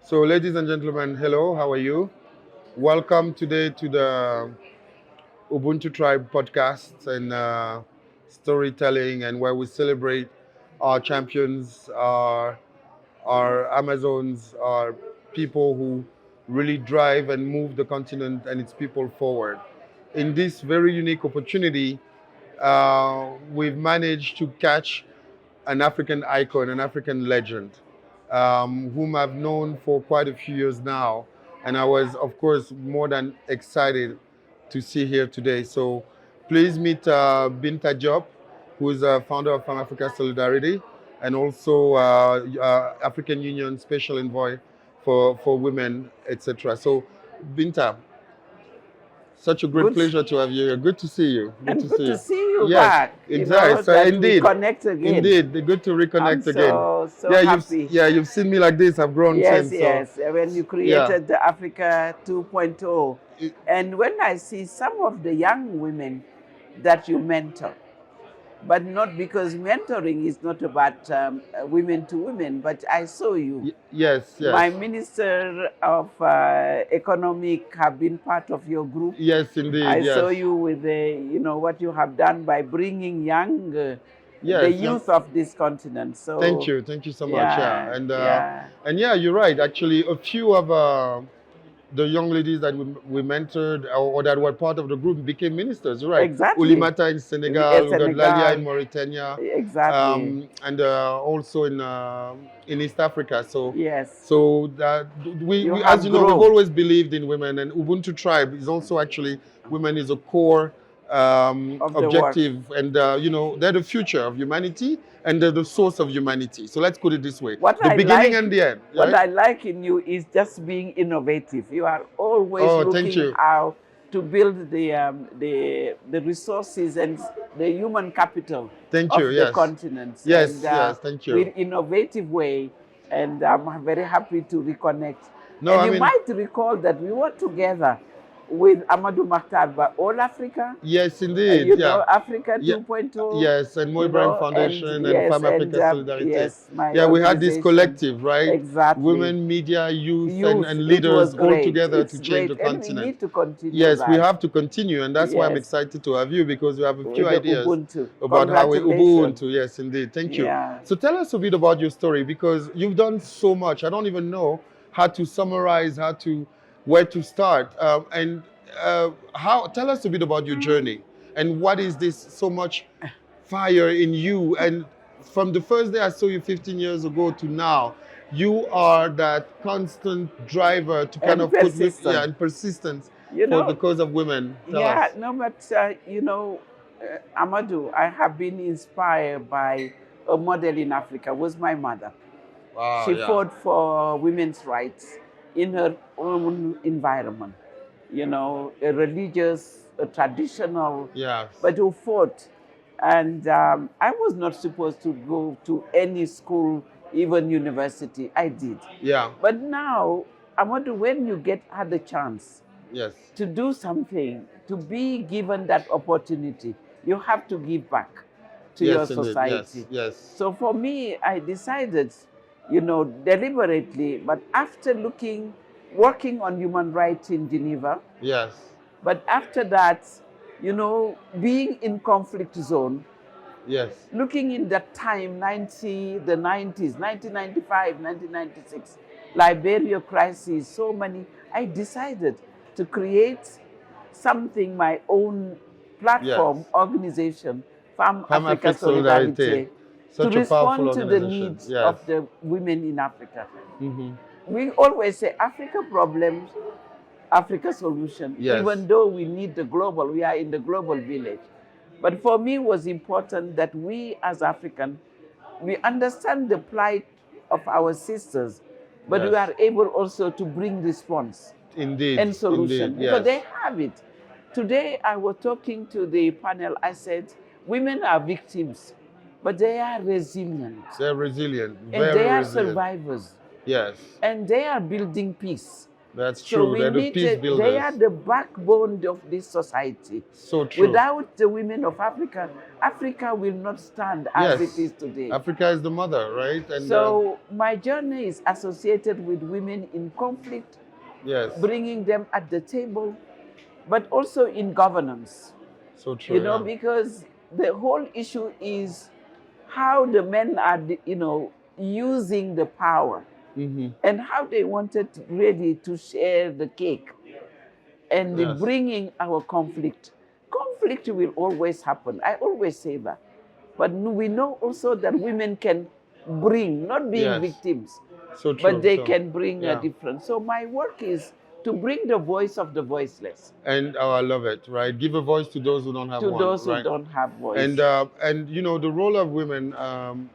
So, ladies and gentlemen, hello, how are you? Welcome today to the Ubuntu Tribe podcast and storytelling, and where we celebrate our champions, our Amazons, our people who really drive and move the continent and its people forward. In this very unique opportunity, we've managed to catch an African icon, an African legend, whom I've known for quite a few years now. And I was, of course, more than excited to see here today. So please meet Binta Diop, who is a founder of Farm Africa Solidarity and also African Union Special Envoy for women, etc. So Binta, such a great Good. pleasure to have you here. Good to see you. And good to see you Yes, back. exactly. So that indeed, we connect again. indeed, good to reconnect again. So Yeah, happy. you've seen me like this. I've grown Yes, since. yes. When you created the Africa 2.0. And when I see some of the young women that you mentor, but not because mentoring is not about women to women, but I saw you. Yes. My Minister of Economic have been part of your group. Yes, indeed. I saw you with what you have done by bringing young, the youth of this continent. So thank you so much. Yeah, And you're right. Actually, a few of the young ladies that we mentored or that were part of the group became ministers, right? Exactly. Ulimata in Senegal, we got Lalia in Mauritania. Exactly. And also in East Africa. So yes. So that we as you know, we've always believed in women, and Ubuntu Tribe is also actually women is a core objective, and they're the future of humanity and they're the source of humanity. So let's put it this way: the beginning and the end. What I like in you is just being innovative. You are always looking how to build the resources and the human capital of the continent. Yes, thank you. In innovative way, and I'm very happy to reconnect. No, and you might recall that we were together with Amadou Mahtar, All Africa. Yes, indeed. Africa 2.0. Yes, and Mo Ibrahim Foundation and Farm Africa Solidarity. Yes, we had this collective, right? Exactly. Women, media, youth and leaders all together to change the continent. And we need to continue. Yes, we have to continue, and that's why I'm excited to have you, because we have a few ideas about how we Ubuntu. Yes, indeed. Thank you. Yeah. So tell us a bit about your story, because you've done so much. I don't even know how to summarize, where to start, and tell us a bit about your journey and what is this so much fire in you. And from the first day I saw you 15 years ago to now, you are that constant driver to kind of put and persistence for the cause of women. Tell us. Amadou, I have been inspired by a model in Africa. Was my mother. Wow, she fought for women's rights in her own environment, a religious, a traditional, but who fought. And I was not supposed to go to any school, even university. I did. Yeah. But now, Amadou, when you had the chance to do something, to be given that opportunity, you have to give back to your society. Yes. So for me, I decided, deliberately, but after working on human rights in Geneva. Yes. But after that, being in conflict zone. Yes. Looking in that time, the 90s, 1995, 1996, Liberia crisis, so many, I decided to create something, my own platform, organization, Farm Africa Solidarity. To respond to the needs of the women in Africa. We always say Africa problems, Africa solution. Even though we need the global, we are in the global village. But for me, it was important that we as Africans, we understand the plight of our sisters, but we are able also to bring response and solution. Because they have it. Today, I was talking to the panel, I said, women are victims, but they are resilient. They're resilient. And they are survivors. Yes. And they are building peace. That's So true. we They're the need peace they are builders. the backbone of this society. So true. Without the women of Africa, Africa will not stand as it Yes. is today. Africa is the mother, right? And So my journey is associated with women in conflict, yes. bringing them at the table, but also in governance. So true. You know, yeah. because the whole issue is how the men are, using the power and how they wanted really to share the cake and Yes. bringing our conflict. Conflict will always happen. I always say that. But we know also that women can bring, not being Yes. victims, So true. but they So, can bring yeah. a difference. So my work is to bring the voice of the voiceless And I love it, right? Give a voice to those who don't have to one, those who right? don't have voice. And you know the role of women, and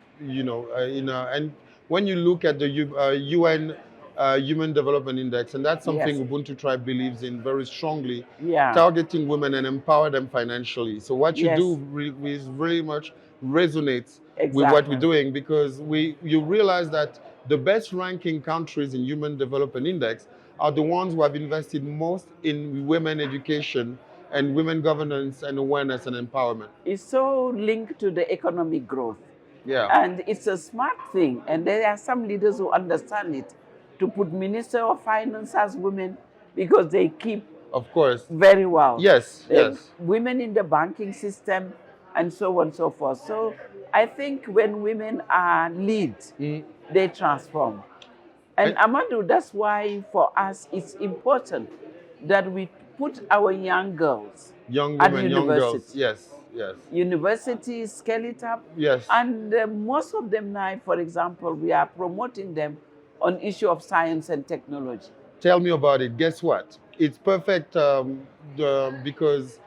when you look at the UN Human Development Index, and that's something Yes. Ubuntu Tribe believes in very strongly, Yeah. targeting women and empower them financially. So what you Yes. do is very much resonates with what Exactly. we're doing, because you realize that the best ranking countries in Human Development Index are the ones who have invested most in women education and women governance and awareness and empowerment. It's so linked to the economic growth. Yeah. And it's a smart thing. And there are some leaders who understand it, to put Minister of Finance as women, because they keep Of course. very well. Yes, yes. Women in the banking system and so on and so forth. So I think when women are lead, they transform. And Amadou, that's why for us it's important that we put our young girls Young at women, young girls. university. Yes, yes. Universities, scale it up. Yes. And most of them now, for example, we are promoting them on issue of science and technology. Tell me about it. Guess what? It's perfect because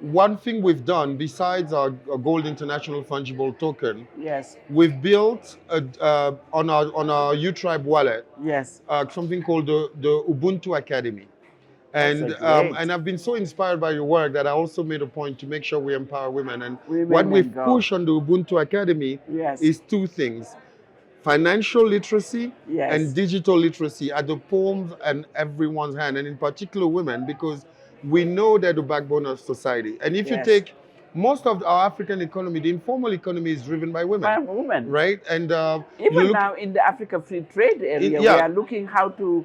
one thing we've done, besides our Gold International Fungible Token, Yes. we've built on our U-Tribe wallet Yes. Something called the Ubuntu Academy. And great. and I've been so inspired by your work that I also made a point to make sure we empower women. And Women what we've and girls. pushed on the Ubuntu Academy Yes. is two things: financial literacy Yes. and digital literacy at the palm and everyone's hand, and in particular women, because we know they're the backbone of society. And if you Yes. take most of our African economy, the informal economy is driven by women. By women. Right? And even now in the Africa Free Trade area, yeah. we are looking how to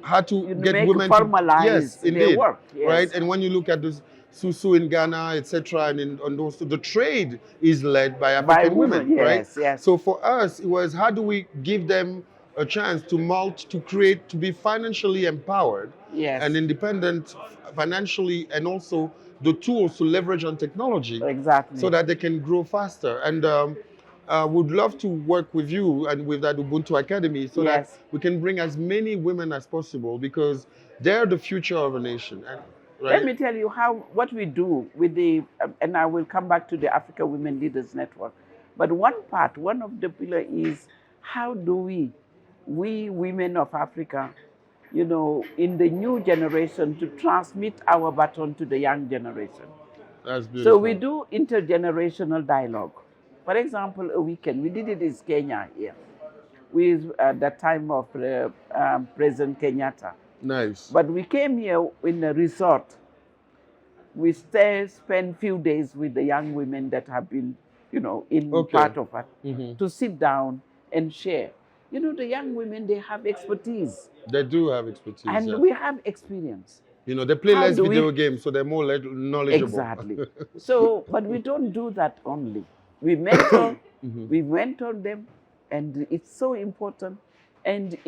get make women formalize yes, their indeed. work. Yes. Right? And when you look at this Susu in Ghana, etc., and on those, the trade is led by African women, yes, right? Yes. So for us, it was how do we give them a chance to create, to be financially empowered Yes. and independent financially, and also the tools to leverage on technology, Exactly. so that they can grow faster. And would love to work with you and with that Ubuntu Academy, so that Yes. we can bring as many women as possible, because they're the future of a nation. And, right? Let me tell you what we do with the, and I will come back to the Africa Women Leaders Network. But one of the pillars is how do we women of Africa, in the new generation, to transmit our baton to the young generation. That's beautiful. So we do intergenerational dialogue. For example, a weekend, we did it in Kenya here, with the time of President Kenyatta. Nice. But we came here in a resort. We spend few days with the young women that have been, in part of it, to sit down and share. The young women, they have expertise. They do have expertise. And yes. we have experience. They play How less do video games, so they're more knowledgeable. Exactly. So, but we don't do that only. We mentor, we mentor them, and it's so important. And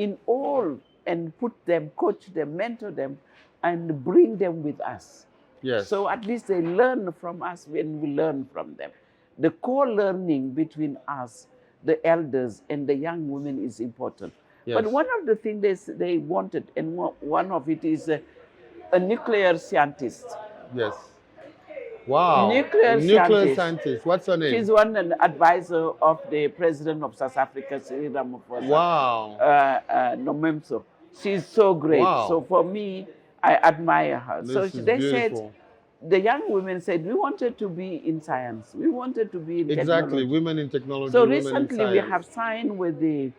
put them, coach them, mentor them, and bring them with us. Yes. So at least they learn from us when we learn from them. The co-learning between us, the elders, and the young women is important. Yes. But one of the things they wanted, and one of it is a nuclear scientist. Yes. Wow. Nuclear scientist. What's her name? She's an advisor of the president of South Africa, Cyril Ramaphosa. Wow. Nomemso. She's so great. Wow. So for me, I admire her. They said, the young women said, we wanted to be in science. We wanted to be in technology. Women in technology. So women recently we have signed with the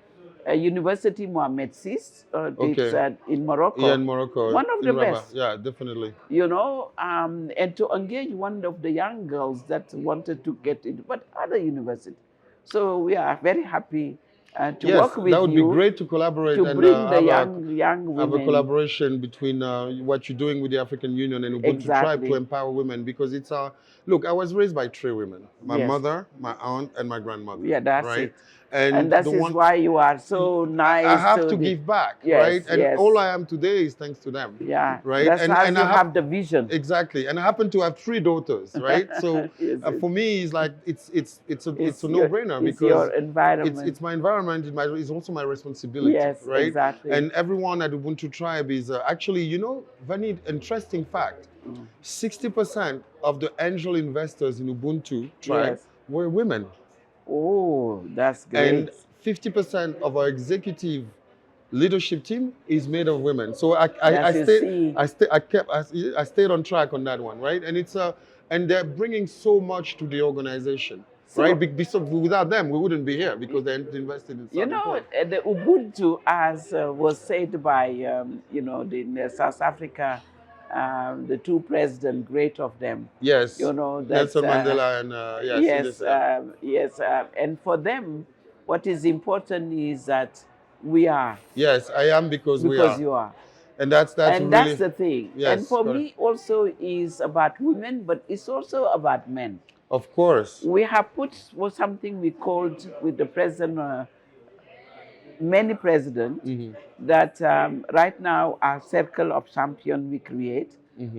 University Mohammed VI, it's Okay. in Morocco. Yeah, in Morocco. One of the in Rabat. best. Yeah, definitely. You know, and to engage one of the young girls that wanted to get into, but other university. So we are very happy to Yes, work with that would be you great to collaborate to and bring the have young have a women. collaboration between what you're doing with the African Union and Ubuntu Tribe Exactly. to empower women, because it's look, I was raised by 3 women: my Yes. mother, my aunt, and my grandmother. Yeah, that's right? it. And that the is one why you are so nice. I have to the- give back, Yes, right? And yes. all I am today is thanks to them. Yeah, right? That's how and you I have the vision. exactly, and I happen to have 3 daughters, right? So Yes, for me, it's like it's a your- no-brainer, it's because your environment. it's my environment. It's also my responsibility, Yes, right? exactly. And everyone at Ubuntu Tribe is actually, very interesting fact. 60% of the angel investors in Ubuntu Tribe Yes. were women, Oh, that's great. and 50% of our executive leadership team is made of women. So I Yes, you see. I stayed on track on that one, right? And and they're bringing so much to the organization, So- right? So without them, we wouldn't be here, because they invested in. You know, the Ubuntu, as was said by, in South Africa, the 2 presidents, great of them. Yes. You know, that, Nelson Mandela and yes, yes. And for them, what is important is that we are. Yes, I am because we are. You are. And that's And really, that's the thing. Yes, and for correct. me also is about women, but it's also about men. Of course. We have put something we called with the president, many presidents, that right now our circle of champion we create,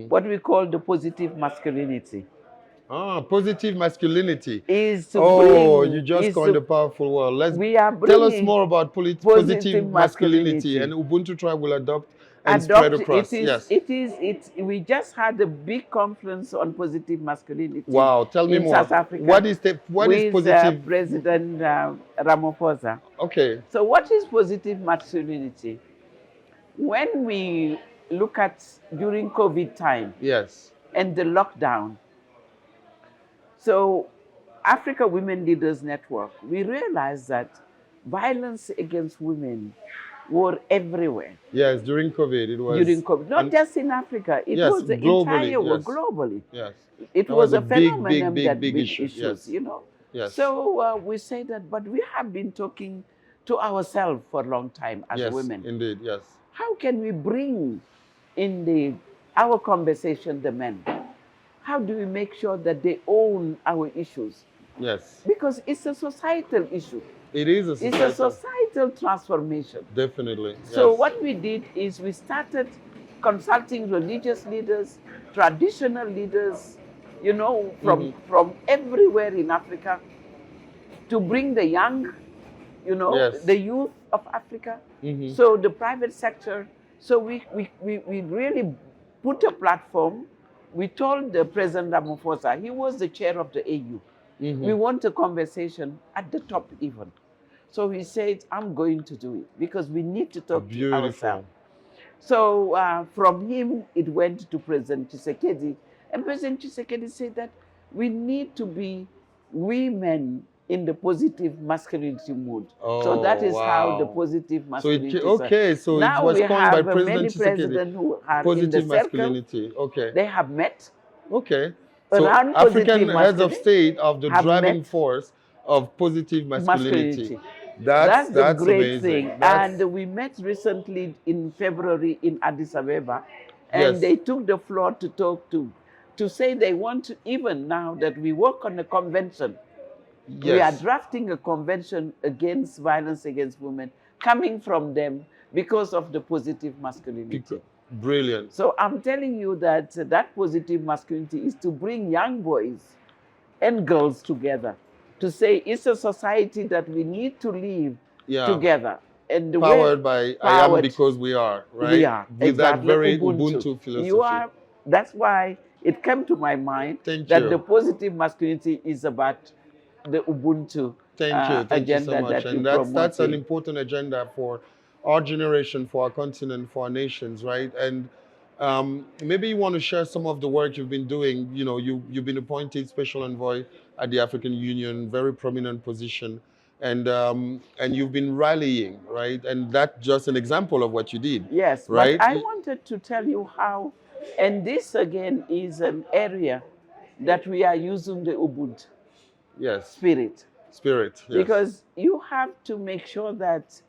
what we call the positive masculinity. Positive masculinity. Is to bring, you is just coined to- a powerful word. We are Tell us bringing more about positive positive masculinity, masculinity. and Ubuntu Tribe will adopt and spread across. Yes. We just had a big conference on positive masculinity. Wow, tell me in more. South Africa. What is with, positive? President Ramaphosa. Okay. So what is positive masculinity? When we look at during COVID time, Yes. and the lockdown, so Africa Women Leaders Network, we realized that violence against women were everywhere. Yes, during COVID it was. During COVID, not just in Africa, it Yes, was the globally, entire world, yes. globally. Yes. It That was a big, phenomenon that big big issue. issues, Yes. Yes. Yes. So we say that, but we have been talking to ourselves for a long time as Yes, women. indeed. Yes. How can we bring in our conversation the men? How do we make sure that they own our issues? Yes. Because it's a societal issue. It is a It's societal. a societal transformation. Definitely. So yes. what we did is we started consulting religious leaders, traditional leaders, from everywhere in Africa, to bring the young, Yes. the youth of Africa. So the private sector. So we really put a platform. We told the President Ramaphosa, he was the chair of the AU. We want a conversation at the top even. So he said, I'm going to do it because we need to talk to ourselves. So from him, it went to President Tshisekedi. And President Tshisekedi said that we need to be women in the positive masculinity mood. So that is how the positive masculinity So now it was we coined by have President many Tshisekedi. presidents who are Positive in the masculinity. circle. Okay. They have met. Okay. So Around African positive heads of state of the have driving met force of positive masculinity. That's the great amazing. thing. And we met recently in February in Addis Ababa, and Yes. they took the floor to talk to say they want to, even now that we work on a convention, we are Yes. drafting a convention against violence against women coming from them because of the positive masculinity. Brilliant. So I'm telling you that that positive masculinity is to bring young boys and girls together, to say it's a society that we need to live together. And the Powered by I am because we are, right? We are. With that exactly. very Ubuntu philosophy. That's why it came to my mind Thank that you. the positive masculinity is about the Ubuntu Thank agenda you so much. that And that's an important agenda for our generation, for our continent, for our nations, right? And maybe you want to share some of the work you've been doing. You've been appointed Special Envoy at the African Union, very prominent position. and you've been rallying, right? And that's just an example of what you did, Yes, but right? I wanted to tell you how, and this again is an area that we are using the Ubuntu Yes, spirit, spirit. Yes, because you have to make sure that,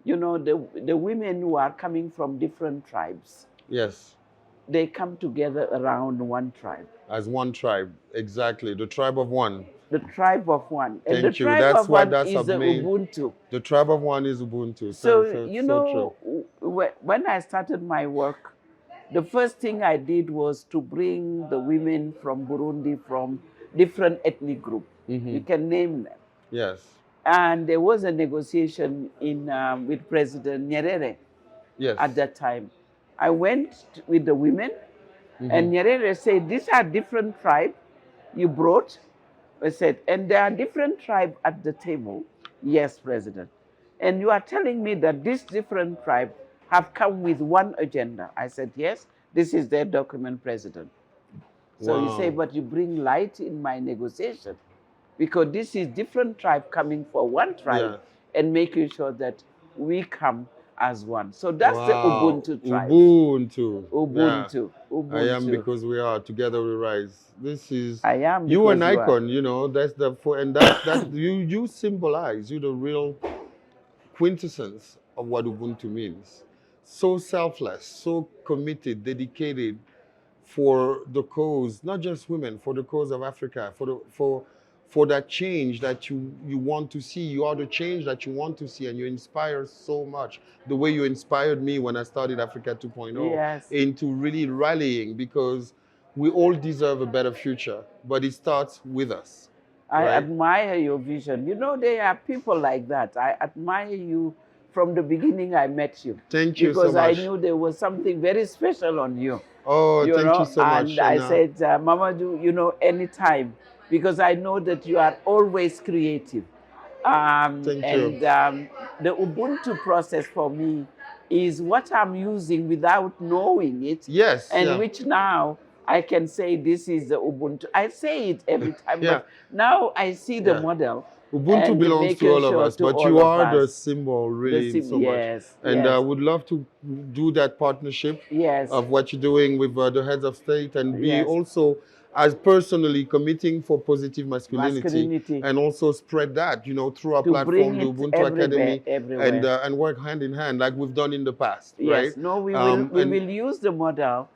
you know, the women who are coming from different tribes, yes, they come together around one tribe. as one tribe, exactly. The tribe of one. The tribe of one. And the Thank you. tribe That's of what one that's is our the main. Ubuntu. The tribe of one is Ubuntu. So, you So true. know, when I started my work, the first thing I did was to bring the women from Burundi from different ethnic groups. You can name them. Yes. And there was a negotiation with President Nyerere Yes. at that time. I went with the women, and Nyerere said, these are different tribes you brought. I said, and there are different tribes at the table. Yes, President. And you are telling me that these different tribes have come with one agenda. I said, yes, this is their document, President. So he said, but you bring light in my negotiation, because this is different tribe coming for one tribe and making sure that we come as one. So that's the Ubuntu tribe. Ubuntu. Ubuntu. Ubuntu. I am because we are together we rise. This is I am you an because you icon, you know. That's the and that you symbolize. You the real quintessence of what Ubuntu means. So selfless, so committed, dedicated for the cause, not just women, for the cause of Africa, for that change that you want to see. You are the change that you want to see, and you inspire so much. The way you inspired me when I started Africa 2.0 Yes. into really rallying, because we all deserve a better future, but it starts with us. I right? admire your vision. You know, there are people like that. I admire you from the beginning I met you. Thank you so because much. I knew there was something very special on you. Oh, thank you so much. And I said, Mamadou, you know, anytime, because I know that you are always creative. Thank you. The Ubuntu process for me is what I'm using without knowing it. Yes. And which now I can say this is the Ubuntu. I say it every time, but now I see the model. Ubuntu belongs to all of us, but you are the symbol really so much. And I would love to do that partnership of what you're doing with the heads of state, and be also as personally committing for positive masculinity, and also spread that, you know, through our platform, the Ubuntu Academy, and work hand in hand like we've done in the past. Yes, right? No, we will use the model,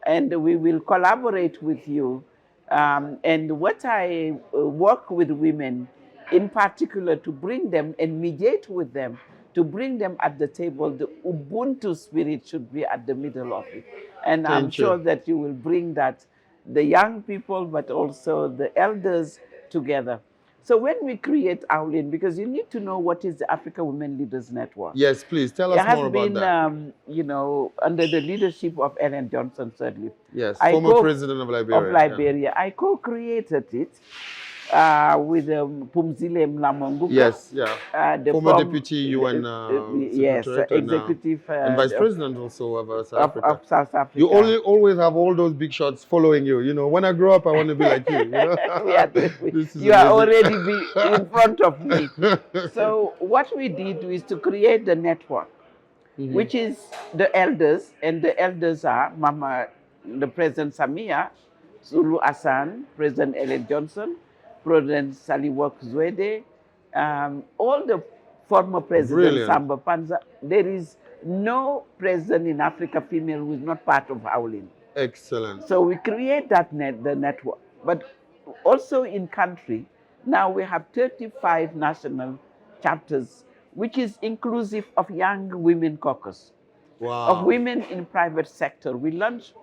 and we will collaborate with you. And what I work with women in particular to bring them and mediate with them, to bring them at the table, the Ubuntu spirit should be at the middle of it. And I'm sure that you will bring that, the young people, but also the elders together. So when we create Aulin, because you need to know what is the Africa Women Leaders Network. Yes, please tell us more about that. It has been, you know, under the leadership of Ellen Johnson Sirleaf. Yes, former president of Liberia. I co-created it with Pumzile Mlamonguka. Yes, former deputy UN executive and vice president also of South Africa. Of South Africa. You always have all those big shots following you. You know, when I grow up, I want to be like you. You know? You are already in front of me. So what we did is to create the network, which is the elders, and the elders are the President Samia, Zulu Hassan, President Ellen Johnson, President Saliwak Zwede, all the former presidents, Samba Panza. There is no president in Africa female who is not part of Aulin. Excellent. So we create that the network. But also in country, now we have 35 national chapters, which is inclusive of young women caucus, of women in private sector. We launched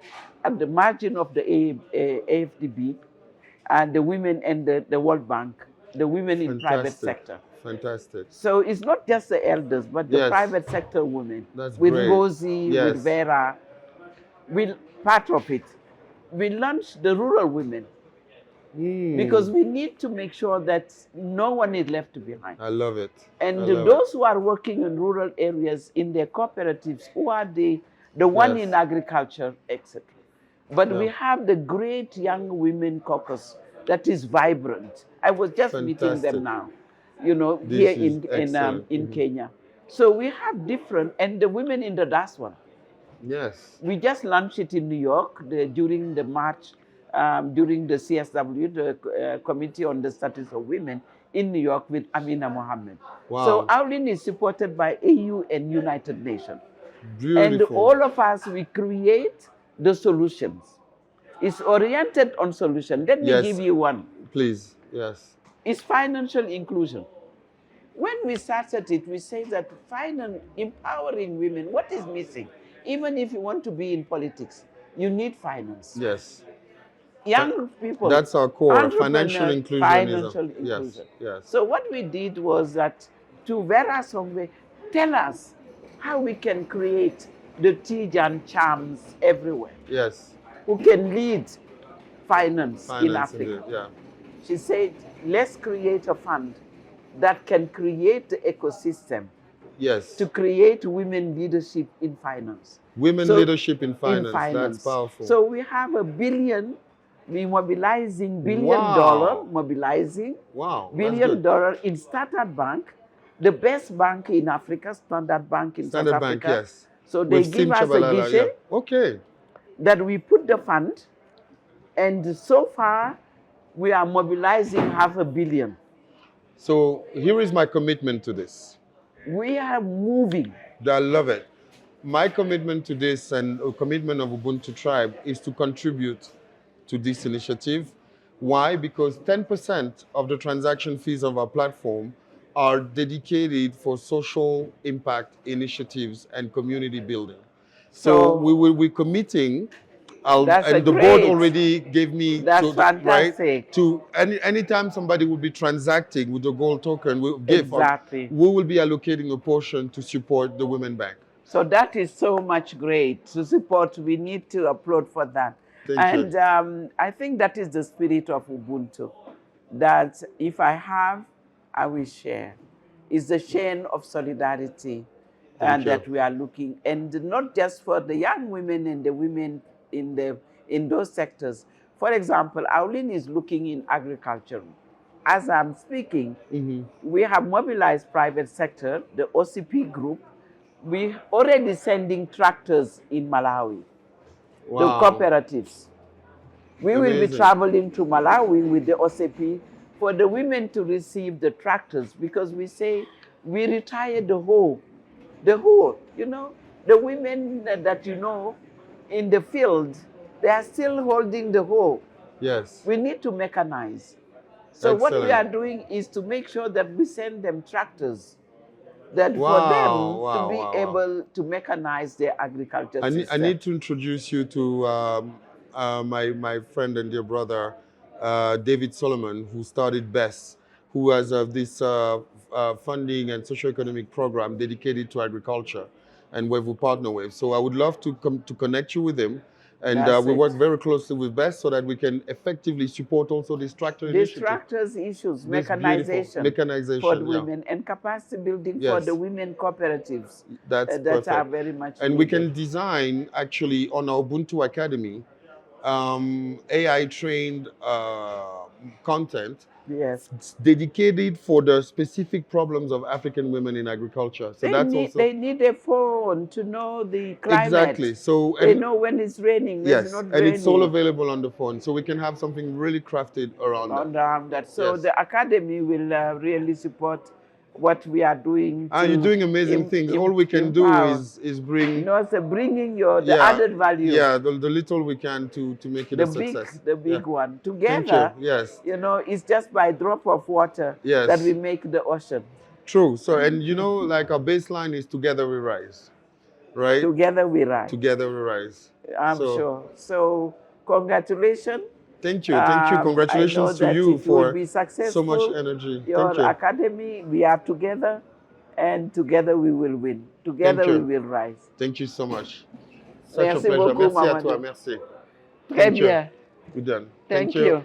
at the margin of the AFDB, and the women and the World Bank, the women in private sector. Fantastic. So it's not just the elders, but the private sector women. That's with great. Rosie, with Vera, part of it. We launched the rural women because we need to make sure that no one is left behind. I love it. And those who are working in rural areas in their cooperatives, who are the one in agriculture, etc. But we have the great young women caucus that is vibrant. I was just meeting them now. you know, This here is excellent. in Kenya. So we have different, and the women in the diaspora. Yes. We just launched it in New York during the march, during the CSW, the Committee on the Status of Women in New York with Amina Mohammed. Wow. So Aulin is supported by AU and United Nations. Beautiful. And all of us, we create the solutions. It's oriented on solution. Let me give you one. Please, yes. It's financial inclusion. When we started it, we say that empowering women, what is missing? Even if you want to be in politics, you need finance. Yes. Young people. That's our core, financial inclusion. Financial inclusion. Yes. So what we did was that to Vera Songwe, tell us how we can create the Tijan charms everywhere. Yes. Who can lead finance in Africa. Indeed, yeah. She said, let's create a fund that can create the ecosystem. Yes. To create women leadership in finance. Women leadership in finance. That's powerful. So we have $1 billion, we mobilizing $1 billion, mobilizing $1 billion in Standard Bank, the best bank in Africa, Standard Bank in South Africa. Yes. So they give us a guichet okay. that we put the fund, and so far we are mobilizing $500 million. So here is my commitment to this. We are moving. I love it. My commitment to this and a commitment of Ubuntu Tribe is to contribute to this initiative. Why? Because 10% of the transaction fees of our platform are dedicated for social impact initiatives and community building. So we will be committing, and the board already gave me fantastic. To anytime somebody will be transacting with the gold token, we will be allocating a portion to support the Women Bank. So that is so much great to support. We need to applaud for that. Thank you. I think that is the spirit of Ubuntu, that if I have, I will share. It's the chain of solidarity that we are looking, and not just for the young women and the women in those sectors. For example, Aulin is looking in agriculture. As I'm speaking, we have mobilized private sector, the OCP group. We already sending tractors in Malawi. The cooperatives. We will be traveling to Malawi with the OCP for the women to receive the tractors, because we say we retire the hoe, you know, the women that you know in the field, they are still holding the hoe. Yes. We need to mechanize. So what we are doing is to make sure that we send them tractors, that for them to be able to mechanize their agriculture system. I need to introduce you to my friend and dear brother, David Solomon, who started BESS, who has this funding and socio-economic program dedicated to agriculture, and where we partner with. So I would love to connect you with him. And we work very closely with BESS so that we can effectively support also this tractor initiative. These tractors issues, mechanization for the women, and capacity building for the women cooperatives. That are very much And needed. we can design, actually, on our Ubuntu Academy, AI-trained content dedicated for the specific problems of African women in agriculture. So they need a phone to know the climate. Exactly. So they know when it's raining, when it's not raining. It's all available on the phone. So we can have something really crafted around that. So the Academy will really support what we are doing. You're doing amazing things. All we can do is bring... bringing the added value. Yeah, the little we can to make it a success. The big one. Together, you know, it's just by drop of water that we make the ocean. True. So, and you know, like our baseline is together we rise, right? Together we rise. Together we rise. I'm sure. So, congratulations. Thank you. Thank you. Congratulations to you for so much energy. Your academy, we are together, and together we will win. Together we will rise. Thank you so much. Such a pleasure. Beaucoup, merci à toi. Merci. Très bien. Good done. Thank you.